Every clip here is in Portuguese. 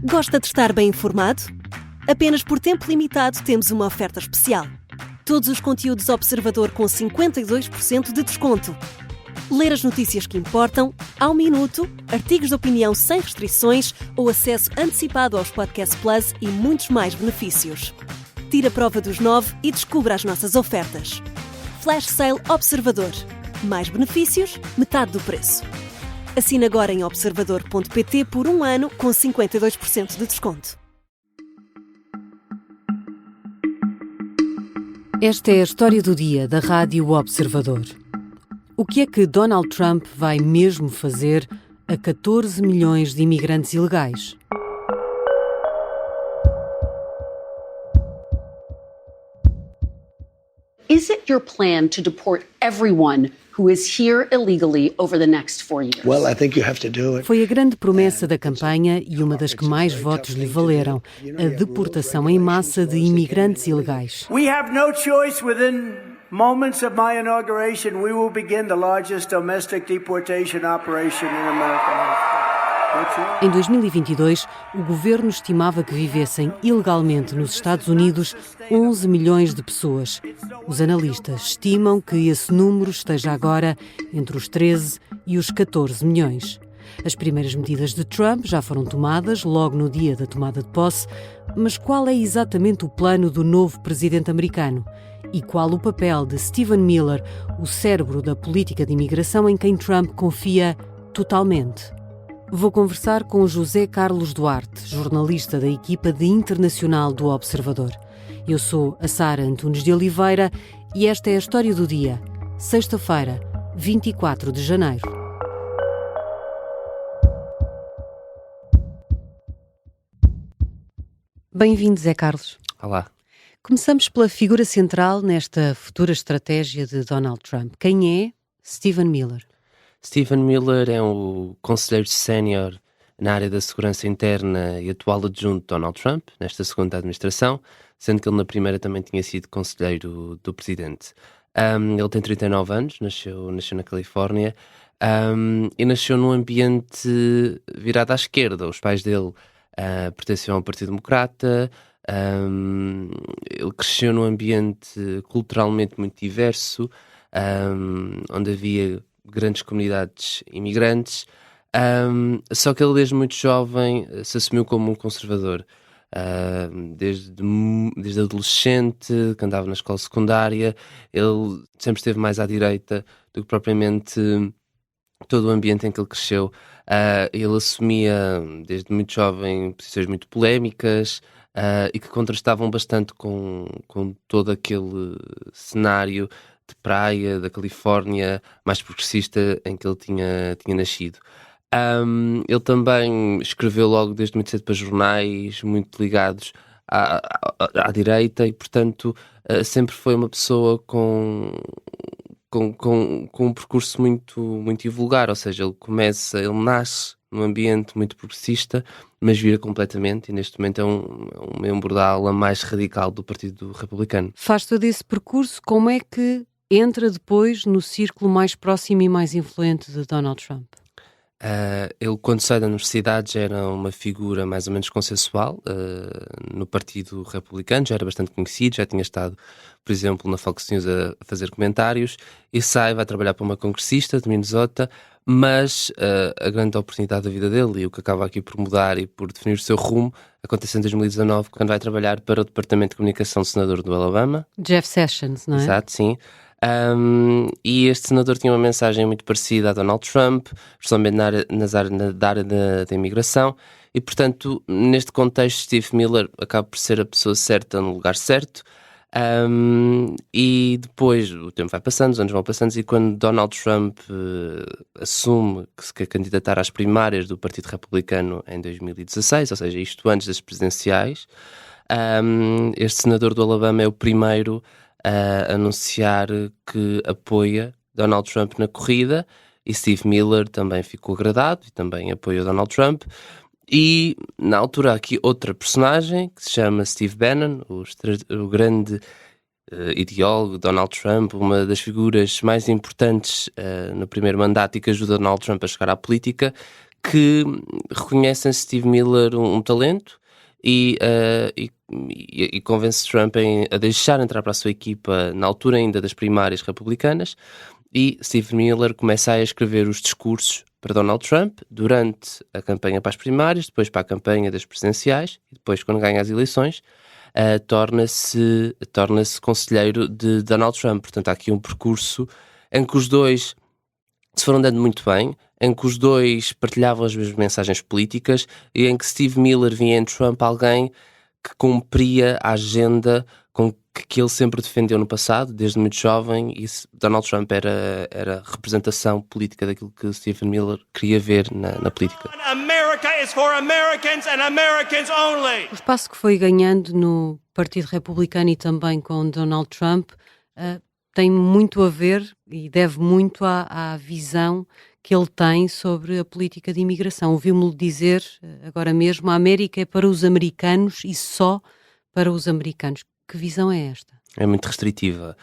Gosta de estar bem informado? Apenas por tempo limitado temos uma oferta especial. Todos os conteúdos Observador com 52% de desconto. Ler as notícias que importam, ao minuto, artigos de opinião sem restrições ou acesso antecipado aos Podcast Plus e muitos mais benefícios. Tire a prova dos 9 e descubra as nossas ofertas. Flash Sale Observador. Mais benefícios, metade do preço. Assine agora em observador.pt por 1 ano com 52% de desconto. Esta é a história do dia da Rádio Observador. O que é que Donald Trump vai mesmo fazer a 14 milhões de imigrantes ilegais? Is it your plan to deport everyone who is here illegally over the next 4 years? Well, I think you have to do it. Foi a grande promessa da campanha e uma das que mais votos lhe valeram, a deportação em massa de imigrantes ilegais. We have no choice. Within moments of my inauguration, we will begin the largest domestic deportation operation in American history. Em 2022, o governo estimava que vivessem ilegalmente nos Estados Unidos 11 milhões de pessoas. Os analistas estimam que esse número esteja agora entre os 13 e os 14 milhões. As primeiras medidas de Trump já foram tomadas logo no dia da tomada de posse, mas qual é exatamente o plano do novo presidente americano? E qual o papel de Stephen Miller, o cérebro da política de imigração em quem Trump confia totalmente? Vou conversar com José Carlos Duarte, jornalista da equipa de internacional do Observador. Eu sou a Sara Antunes de Oliveira e esta é a história do dia, sexta-feira, 24 de janeiro. Bem-vindo, Zé Carlos. Olá. Começamos pela figura central nesta futura estratégia de Donald Trump. Quem é Stephen Miller? Stephen Miller é o conselheiro sénior na área da segurança interna e atual adjunto de Donald Trump, nesta segunda administração, sendo que ele na primeira também tinha sido conselheiro do presidente. Ele tem 39 anos, nasceu na Califórnia e nasceu num ambiente virado à esquerda. Os pais dele pertenciam ao Partido Democrata. Ele cresceu num ambiente culturalmente muito diverso, onde havia grandes comunidades imigrantes, só que ele desde muito jovem se assumiu como um conservador, desde adolescente, que andava na escola secundária. Ele sempre esteve mais à direita do que propriamente todo o ambiente em que ele cresceu. Ele assumia desde muito jovem posições muito polémicas e que contrastavam bastante com todo aquele cenário de praia, da Califórnia, mais progressista em que ele tinha nascido. Ele também escreveu logo desde muito cedo para jornais muito ligados à direita e, portanto, sempre foi uma pessoa com um percurso muito vulgar, ou seja, ele nasce num ambiente muito progressista, mas vira completamente e neste momento é um membro da ala mais radical do Partido Republicano. Faz todo esse percurso, como é que entra depois no círculo mais próximo e mais influente de Donald Trump? Ele, quando sai da universidade, já era uma figura mais ou menos consensual no Partido Republicano, já era bastante conhecido, já tinha estado, por exemplo, na Fox News a fazer comentários, e vai trabalhar para uma congressista de Minnesota, mas a grande oportunidade da vida dele, e o que acaba aqui por mudar e por definir o seu rumo, acontece em 2019, quando vai trabalhar para o Departamento de Comunicação do senador do Alabama. Jeff Sessions, não é? Exato, sim. E este senador tinha uma mensagem muito parecida a Donald Trump, especialmente na área da imigração, e portanto, neste contexto, Steve Miller acaba por ser a pessoa certa no lugar certo. E depois o tempo vai passando, os anos vão passando, e quando Donald Trump assume que se quer candidatar às primárias do Partido Republicano em 2016, ou seja, isto antes das presidenciais, este senador do Alabama é o primeiro a anunciar que apoia Donald Trump na corrida, e Steve Miller também ficou agradado e também apoia Donald Trump. E na altura há aqui outra personagem que se chama Steve Bannon, o grande ideólogo Donald Trump, uma das figuras mais importantes no primeiro mandato e que ajuda Donald Trump a chegar à política, que reconhecem Steve Miller um talento e convence Trump a deixar entrar para a sua equipa na altura ainda das primárias republicanas, e Steve Miller começa a escrever os discursos para Donald Trump durante a campanha para as primárias, depois para a campanha das presidenciais, e depois, quando ganha as eleições, torna-se conselheiro de Donald Trump. Portanto, há aqui um percurso em que os dois se foram dando muito bem, em que os dois partilhavam as mesmas mensagens políticas e em que Steve Miller via em Trump alguém que cumpria a agenda que ele sempre defendeu no passado, desde muito jovem, e Donald Trump era a representação política daquilo que Stephen Miller queria ver na política. O espaço que foi ganhando no Partido Republicano e também com Donald Trump tem muito a ver e deve muito à visão que ele tem sobre a política de imigração. Ouvimos-lo dizer agora mesmo: a América é para os americanos e só para os americanos. Que visão é esta? É muito restritiva.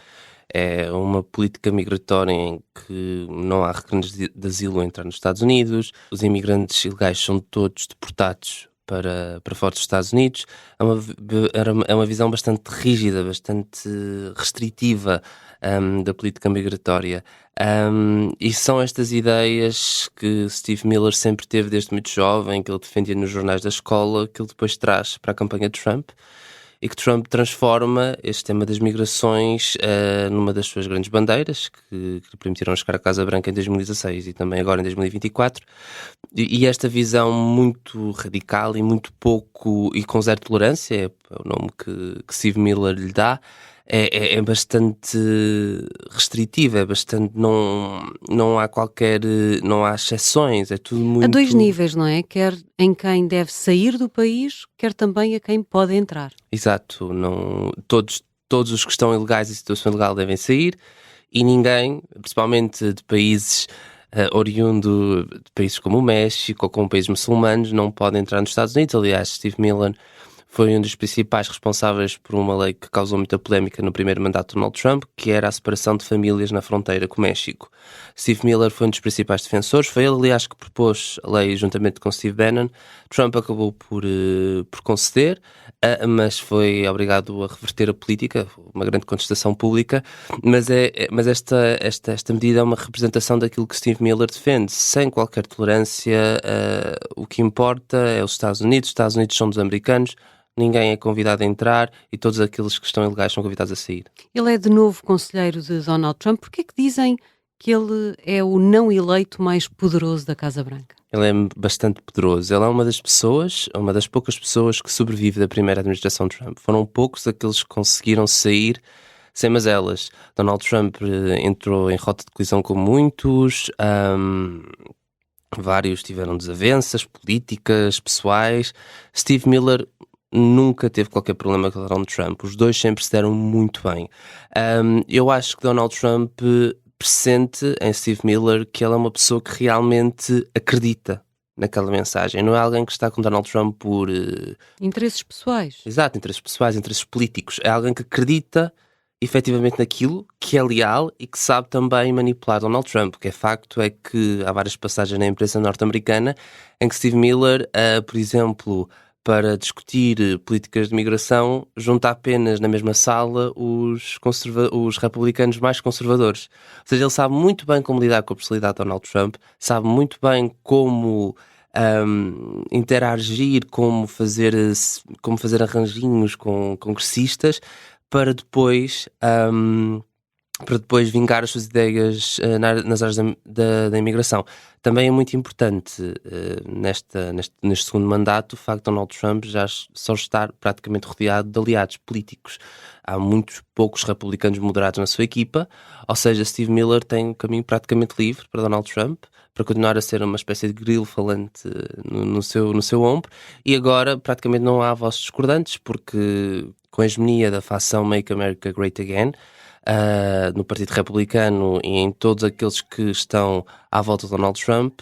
É uma política migratória em que não há requerimentos de asilo a entrar nos Estados Unidos, os imigrantes ilegais são todos deportados para fora dos Estados Unidos. É uma visão bastante rígida, bastante restritiva da política migratória. E são estas ideias que Steve Miller sempre teve desde muito jovem, que ele defendia nos jornais da escola, que ele depois traz para a campanha de Trump, e que Trump transforma este tema das migrações numa das suas grandes bandeiras, que lhe permitiram chegar à Casa Branca em 2016 e também agora em 2024. E esta visão muito radical e muito pouco, e com zero tolerância, é o nome que Steve Miller lhe dá, é bastante restritiva, é bastante, não há exceções, é tudo muito... A dois níveis, não é? Quer em quem deve sair do país, quer também a quem pode entrar. Exato, todos os que estão ilegais em situação ilegal devem sair, e ninguém, principalmente de países oriundo de países como o México ou como países muçulmanos, não pode entrar nos Estados Unidos. Aliás, Steve Miller foi um dos principais responsáveis por uma lei que causou muita polémica no primeiro mandato de Donald Trump, que era a separação de famílias na fronteira com o México. Steve Miller foi um dos principais defensores, foi ele, aliás, que propôs a lei juntamente com Steve Bannon. Trump acabou por conceder, mas foi obrigado a reverter a política, uma grande contestação pública, mas esta medida é uma representação daquilo que Steve Miller defende, sem qualquer tolerância. O que importa é os Estados Unidos são dos americanos, ninguém é convidado a entrar e todos aqueles que estão ilegais são convidados a sair. Ele é de novo conselheiro de Donald Trump. Porquê é que dizem que ele é o não eleito mais poderoso da Casa Branca? Ele é bastante poderoso. Ele é uma das poucas pessoas que sobrevive da primeira administração de Trump. Foram poucos aqueles que conseguiram sair sem mazelas. Donald Trump entrou em rota de colisão com muitos, vários tiveram desavenças políticas, pessoais. Steve Miller nunca teve qualquer problema com Donald Trump. Os dois sempre se deram muito bem. Eu acho que Donald Trump pressente em Steve Miller que ele é uma pessoa que realmente acredita naquela mensagem. Não é alguém que está com Donald Trump por... interesses pessoais. Exato, interesses pessoais, interesses políticos. É alguém que acredita efetivamente naquilo, que é leal e que sabe também manipular Donald Trump. O que é facto é que há várias passagens na imprensa norte-americana em que Steve Miller, por exemplo, para discutir políticas de migração, junta apenas na mesma sala os republicanos mais conservadores. Ou seja, ele sabe muito bem como lidar com a personalidade de Donald Trump, sabe muito bem como interagir, como fazer arranjinhos com congressistas para depois vingar as suas ideias nas áreas da imigração. Também é muito importante neste segundo mandato o facto de Donald Trump já só estar praticamente rodeado de aliados políticos. Há muitos poucos republicanos moderados na sua equipa, ou seja, Steve Miller tem um caminho praticamente livre para Donald Trump, para continuar a ser uma espécie de grilo falante no seu ombro, e agora praticamente não há vozes discordantes, porque com a hegemonia da facção Make America Great Again, no Partido Republicano e em todos aqueles que estão à volta de Donald Trump,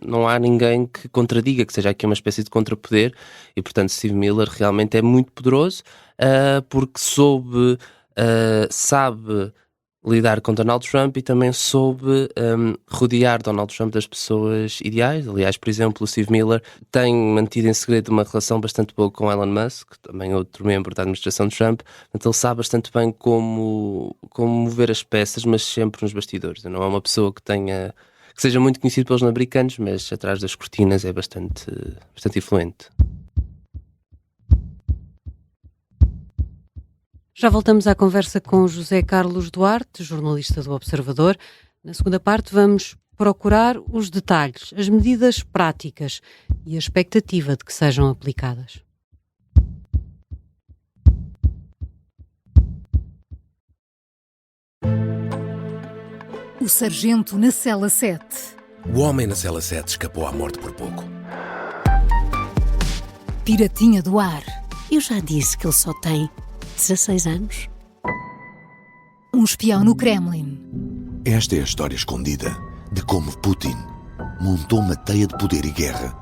não há ninguém que contradiga, que seja aqui uma espécie de contrapoder, e portanto Steve Miller realmente é muito poderoso, porque sabe lidar com Donald Trump e também soube rodear Donald Trump das pessoas ideais. Aliás, por exemplo, o Steve Miller tem mantido em segredo uma relação bastante boa com Elon Musk, também outro membro da administração de Trump. Portanto, ele sabe bastante bem como mover as peças, mas sempre nos bastidores. Não é uma pessoa que seja muito conhecido pelos americanos, mas atrás das cortinas é bastante influente. Já voltamos à conversa com José Carlos Duarte, jornalista do Observador. Na segunda parte vamos procurar os detalhes, as medidas práticas e a expectativa de que sejam aplicadas. O sargento na cela 7. O homem na cela 7 escapou à morte por pouco. Piratinha do ar. Eu já disse que ele só tem 16 anos. Um espião no Kremlin. Esta é a história escondida de como Putin montou uma teia de poder e guerra.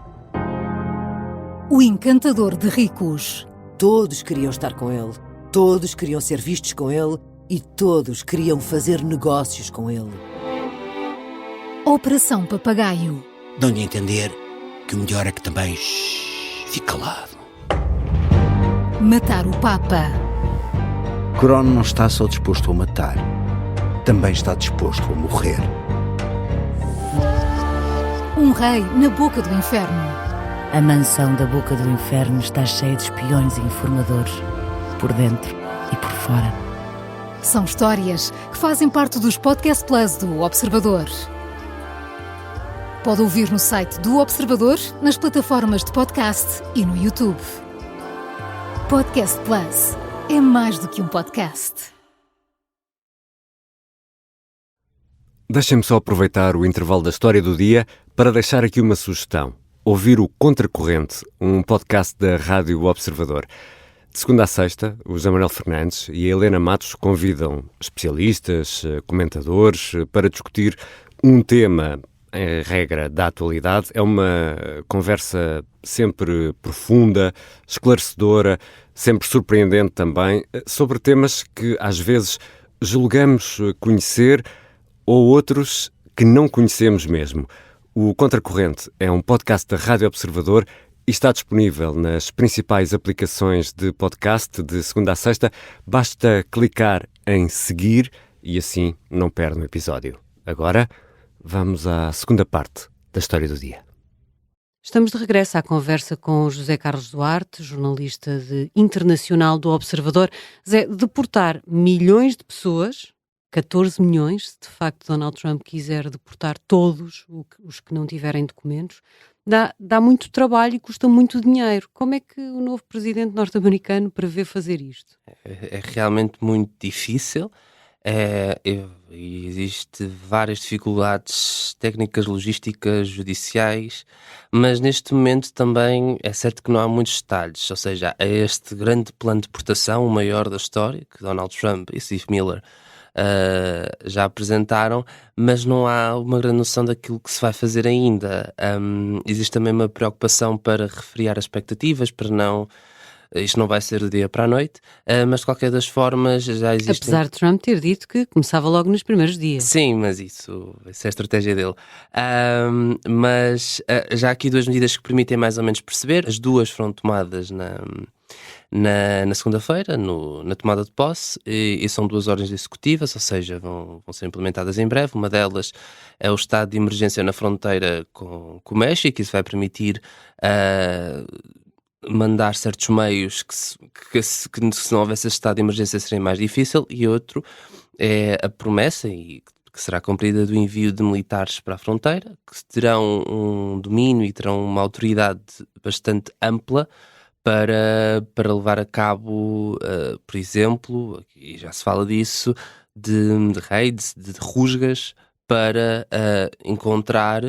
O encantador de ricos. Todos queriam estar com ele, todos queriam ser vistos com ele e todos queriam fazer negócios com ele. Operação Papagaio. Dão-lhe a entender que o melhor é que também fique calado. Matar o Papa. Crono não está só disposto a matar, também está disposto a morrer. Um rei na boca do inferno. A mansão da boca do inferno está cheia de espiões e informadores, por dentro e por fora. São histórias que fazem parte dos Podcast Plus do Observador. Pode ouvir no site do Observador, nas plataformas de podcast e no YouTube. Podcast Plus é mais do que um podcast. Deixem-me só aproveitar o intervalo da história do dia para deixar aqui uma sugestão. Ouvir o Contracorrente, um podcast da Rádio Observador. De segunda a sexta, o José Manuel Fernandes e a Helena Matos convidam especialistas, comentadores, para discutir um tema, em regra, da atualidade. É uma conversa sempre profunda, esclarecedora, sempre surpreendente também, sobre temas que às vezes julgamos conhecer ou outros que não conhecemos mesmo. O Contracorrente é um podcast da Rádio Observador e está disponível nas principais aplicações de podcast de segunda a sexta. Basta clicar em seguir e assim não perde um episódio. Agora, vamos à segunda parte da história do dia. Estamos de regresso à conversa com José Carlos Duarte, jornalista internacional do Observador. Zé, deportar milhões de pessoas, 14 milhões, se de facto Donald Trump quiser deportar todos os que não tiverem documentos, dá muito trabalho e custa muito dinheiro. Como é que o novo presidente norte-americano prevê fazer isto? É realmente muito difícil. Existem várias dificuldades técnicas, logísticas, judiciais, mas neste momento também é certo que não há muitos detalhes, ou seja, há este grande plano de deportação, o maior da história, que Donald Trump e Steve Miller já apresentaram, mas não há uma grande noção daquilo que se vai fazer ainda. Existe também uma preocupação para refriar as expectativas, para não... Isto não vai ser do dia para a noite, mas de qualquer das formas já existe... Apesar de Trump ter dito que começava logo nos primeiros dias. Sim, mas isso é a estratégia dele. Mas já há aqui duas medidas que permitem mais ou menos perceber. As duas foram tomadas na segunda-feira, na tomada de posse, e são duas ordens executivas, ou seja, vão ser implementadas em breve. Uma delas é o estado de emergência na fronteira com o México. Isso vai permitir... mandar certos meios que se não houvesse esse estado de emergência seria mais difícil, e outro é a promessa, e que será cumprida, do envio de militares para a fronteira, que terão um domínio e terão uma autoridade bastante ampla para levar a cabo, por exemplo, e já se fala disso, de raids, de rusgas, para encontrar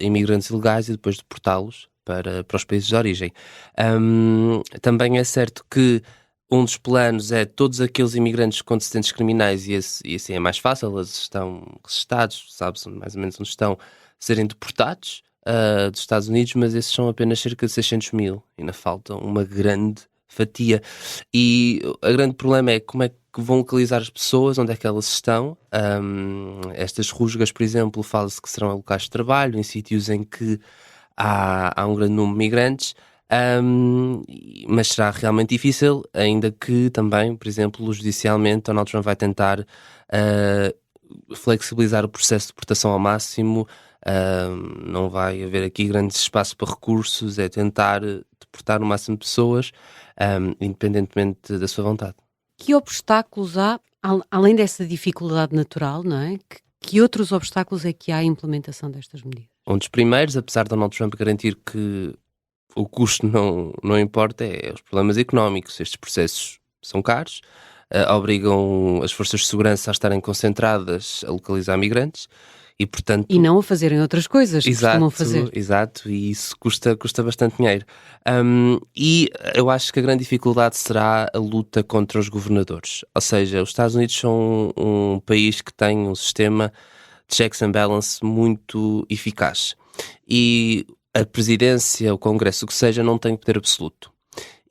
imigrantes ilegais e depois deportá-los para os países de origem. Também é certo que um dos planos é todos aqueles imigrantes com antecedentes criminais, e assim é mais fácil, eles estão registados, sabe-se mais ou menos onde estão, serem deportados dos Estados Unidos, mas esses são apenas cerca de 600 mil, ainda falta uma grande fatia. E o grande problema é como é que que vão localizar as pessoas, onde é que elas estão. Estas rusgas, por exemplo, fala-se que serão locais de trabalho, em sítios em que há um grande número de migrantes, mas será realmente difícil, ainda que também, por exemplo, judicialmente, Donald Trump vai tentar flexibilizar o processo de deportação ao máximo. Não vai haver aqui grande espaço para recursos, é tentar deportar o máximo de pessoas, independentemente da sua vontade. Que obstáculos há, além dessa dificuldade natural, não é? Que outros obstáculos é que há à implementação destas medidas? Um dos primeiros, apesar de Donald Trump garantir que o custo não importa, é os problemas económicos. Estes processos são caros, obrigam as forças de segurança a estarem concentradas a localizar migrantes e, portanto... E não a fazerem outras coisas que costumam fazer. Exato, e isso custa bastante dinheiro. E eu acho que a grande dificuldade será a luta contra os governadores. Ou seja, os Estados Unidos são um país que tem um sistema de checks and balance muito eficaz. E a presidência, o Congresso, o que seja, não tem poder absoluto.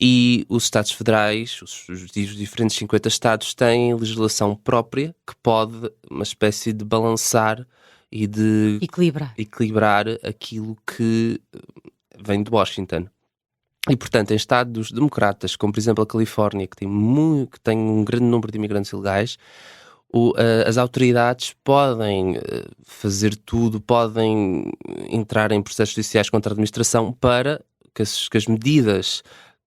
E os Estados federais, os diferentes 50 Estados, têm legislação própria que pode, uma espécie de balançar e de equilibrar aquilo que vem de Washington. E, portanto, em estados democratas, como por exemplo a Califórnia, que tem um grande número de imigrantes ilegais, as autoridades podem fazer tudo, podem entrar em processos judiciais contra a administração para que as medidas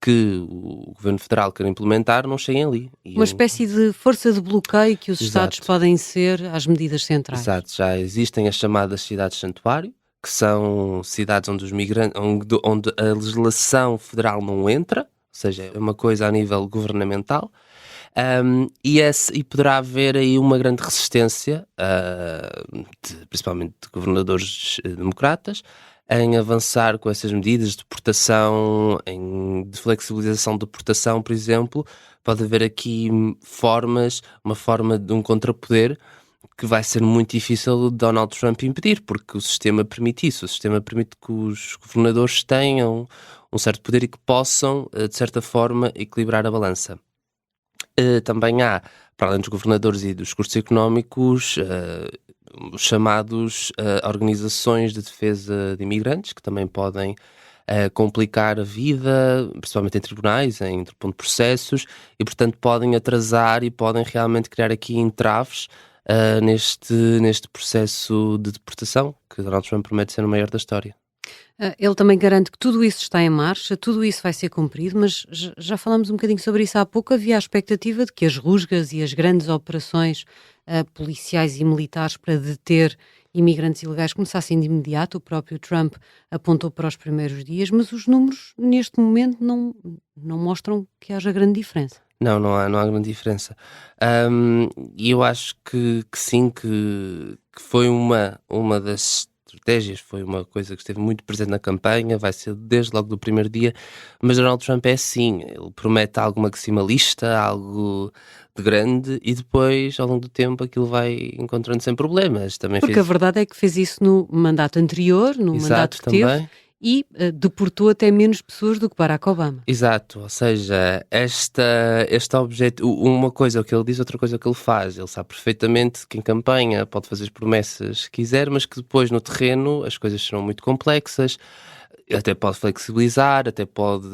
que o Governo Federal quer implementar não cheguem ali. Uma espécie de força de bloqueio que os Estados podem ser às medidas centrais. Exato, já existem as chamadas cidades-santuário, que são cidades onde onde a legislação federal não entra, ou seja, é uma coisa a nível governamental, e poderá haver aí uma grande resistência, principalmente de governadores democratas, em avançar com essas medidas de deportação, de flexibilização de deportação, por exemplo. Pode haver aqui uma forma de um contrapoder que vai ser muito difícil de Donald Trump impedir, porque o sistema permite isso. O sistema permite que os governadores tenham um certo poder e que possam, de certa forma, equilibrar a balança. Também há, para além dos governadores e dos custos económicos, os chamados organizações de defesa de imigrantes, que também podem complicar a vida, principalmente em tribunais, em interpondo processos, e portanto podem atrasar e podem realmente criar aqui entraves neste processo de deportação, que Donald Trump promete ser o maior da história. Ele também garante que tudo isso está em marcha, tudo isso vai ser cumprido, mas já falamos um bocadinho sobre isso há pouco. Havia a expectativa de que as rusgas e as grandes operações policiais e militares para deter imigrantes ilegais começassem de imediato. O próprio Trump apontou para os primeiros dias, mas os números neste momento não mostram que haja grande diferença. Não há grande diferença. E eu acho que sim, que foi uma das estratégias, foi uma coisa que esteve muito presente na campanha, vai ser desde logo do primeiro dia, mas Donald Trump é assim, ele promete algo maximalista, algo de grande, e depois, ao longo do tempo, aquilo vai encontrando sem problemas. Porque a verdade é que fez isso no mandato anterior, no mandato que teve, e deportou até menos pessoas do que Barack Obama. Exato, ou seja, este objeto, uma coisa que ele diz, outra coisa que ele faz. Ele sabe perfeitamente que em campanha pode fazer as promessas que quiser, mas que depois no terreno as coisas serão muito complexas, até pode flexibilizar, até pode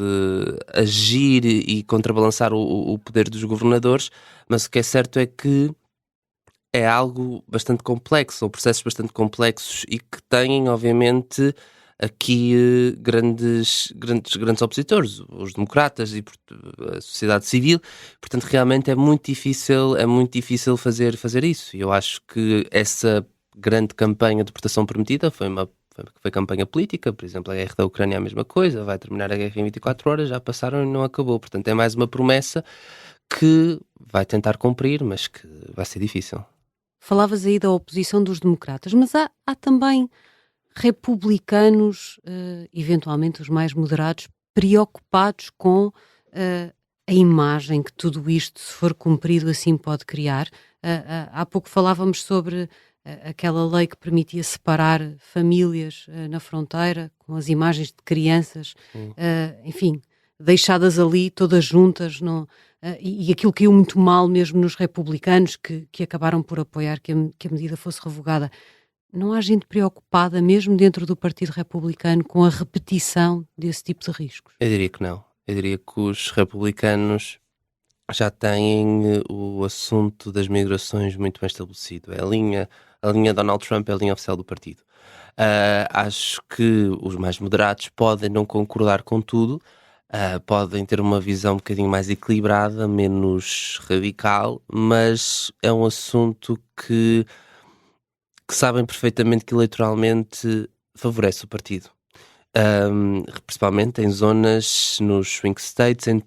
agir e contrabalançar o poder dos governadores, mas o que é certo é que é algo bastante complexo, ou processos bastante complexos e que têm, obviamente, aqui grandes opositores, os democratas e a sociedade civil. Portanto, realmente é muito difícil fazer isso. E eu acho que essa grande campanha de deportação prometida foi campanha política. Por exemplo, a guerra da Ucrânia é a mesma coisa, vai terminar a guerra em 24 horas, já passaram e não acabou. Portanto, é mais uma promessa que vai tentar cumprir, mas que vai ser difícil. Falavas aí da oposição dos democratas, mas há também republicanos, eventualmente os mais moderados, preocupados com a imagem que tudo isto, se for cumprido, assim pode criar. Há pouco falávamos sobre aquela lei que permitia separar famílias na fronteira, com as imagens de crianças, enfim, deixadas ali todas juntas, e aquilo caiu muito mal mesmo nos republicanos que acabaram por apoiar que a medida fosse revogada. Não há gente preocupada, mesmo dentro do Partido Republicano, com a repetição desse tipo de riscos? Eu diria que não. Eu diria que os republicanos já têm o assunto das migrações muito bem estabelecido. É a linha Donald Trump é a linha oficial do partido. Acho que os mais moderados podem não concordar com tudo, podem ter uma visão um bocadinho mais equilibrada, menos radical, mas é um assunto que sabem perfeitamente que eleitoralmente favorece o partido. Principalmente em zonas, nos swing states, em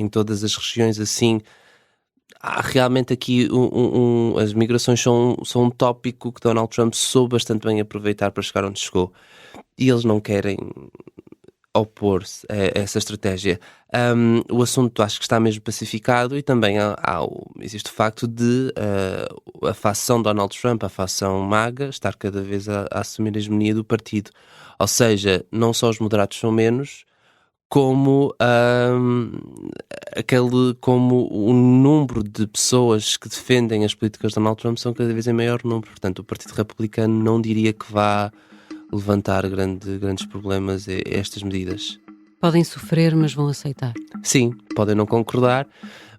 todas as regiões, assim, há realmente aqui as migrações são um tópico que Donald Trump soube bastante bem aproveitar para chegar onde chegou, e eles não querem opor-se a essa estratégia. O assunto acho que está mesmo pacificado, e também existe o facto de a facção Donald Trump, a facção MAGA, estar cada vez a assumir a hegemonia do partido. Ou seja, não só os moderados são menos, como o número de pessoas que defendem as políticas de Donald Trump são cada vez em maior número. Portanto, o Partido Republicano não diria que vá levantar grandes problemas a estas medidas. Podem sofrer, mas vão aceitar. Sim, podem não concordar,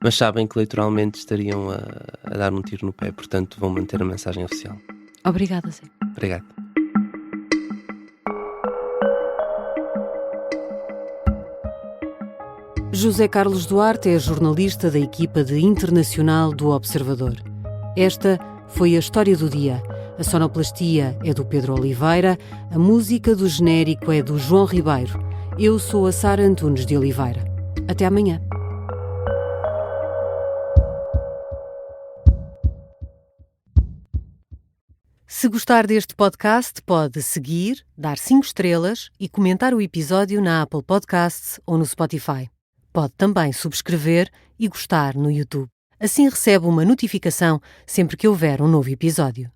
mas sabem que eleitoralmente estariam a dar um tiro no pé. Portanto, vão manter a mensagem oficial. Obrigada, Zé. Obrigado. José Carlos Duarte é jornalista da equipa de internacional do Observador. Esta foi a história do dia. A sonoplastia é do Pedro Oliveira, a música do genérico é do João Ribeiro. Eu sou a Sara Antunes de Oliveira. Até amanhã. Se gostar deste podcast, pode seguir, dar 5 estrelas e comentar o episódio na Apple Podcasts ou no Spotify. Pode também subscrever e gostar no YouTube. Assim recebe uma notificação sempre que houver um novo episódio.